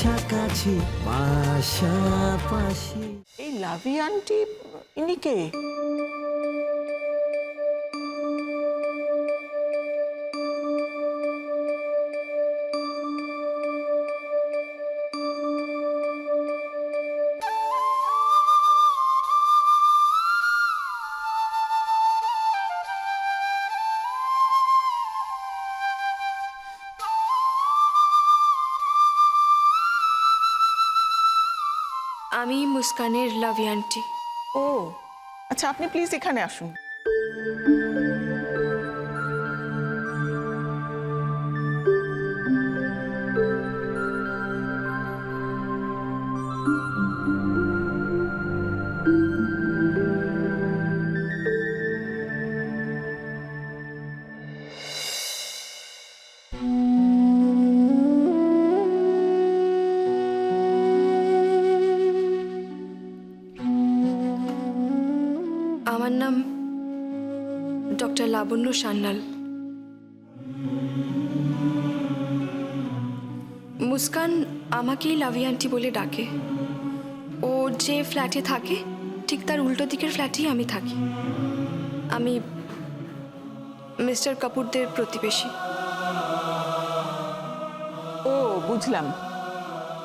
কাছাকাছি পাশাপাশি। এই লাভি আন্টি ইনি কে? আমি মুস্কানের লাভি আন্টি। ও আচ্ছা, আপনি প্লিজ এখানে আসুন। আমার নাম ডক্টর লাবণ্য সান্যাল। মুস্কান আমাকেই লাভি আন্টি বলে ডাকে। ও যে ফ্ল্যাটে থাকে ঠিক তার উল্টো দিকের ফ্ল্যাটেই আমি থাকি। আমি মিস্টার কাপুরদের প্রতিবেশী। ও বুঝলাম।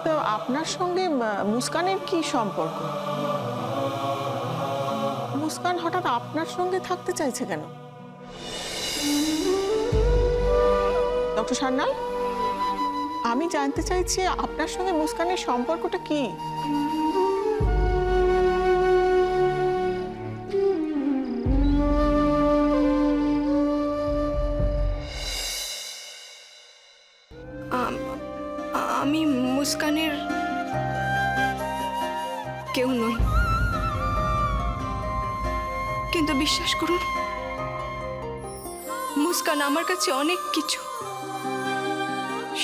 তো আপনার সঙ্গে মুস্কানের কি সম্পর্ক? মুস্কান হঠাৎ আপনার সঙ্গে থাকতে চাইছে কেন? ডক্টর সান্যাল, আমি জানতে চাইছি আপনার সঙ্গে মুস্কানের সম্পর্কটা কি? আমি মুস্কানের কেউ নই, কিন্তু বিশ্বাস করুন মুস্কান আমার কাছে অনেক কিছু।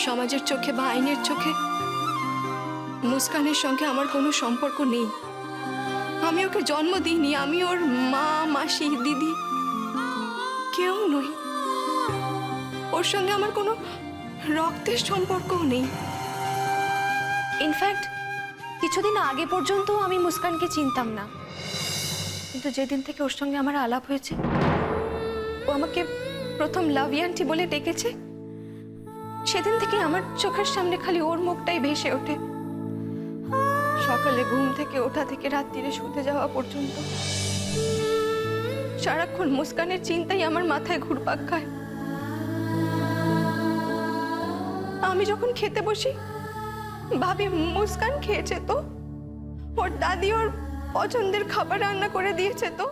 সমাজের চোখে বা আইনের চোখে মুস্কানের সঙ্গে আমার কোনো সম্পর্ক নেই। আমি ওকে জন্ম দিইনি, আমি ওর মা, মাসি, দিদি কেউ নই। ওর সঙ্গে আমার কোনো রক্তের সম্পর্কও নেই। ইনফ্যাক্ট কিছুদিন আগে পর্যন্ত আমি মুস্কানকে চিনতাম না, কিন্তু যেদিন থেকে ওর সঙ্গে আমার আলাপ হয়েছে, ও আমাকে প্রথম লাভি আন্টি বলে ডেকেছে, সেদিন থেকে আমার চোখের সামনে খালি ওর মুখটাই ভেসে ওঠে। সকালে ঘুম থেকে ওঠা থেকে রাত্রিরে শুতে যাওয়া পর্যন্ত সারাক্ষণ মুস্কানের চিন্তাই আমার মাথায় ঘুরপাক খায়। আমি যখন খেতে বসি ভাবি মুস্কান খেয়েছে তো, ওর দাদি ওর পছন্দের খাবার রান্না করে দিয়েছে তো।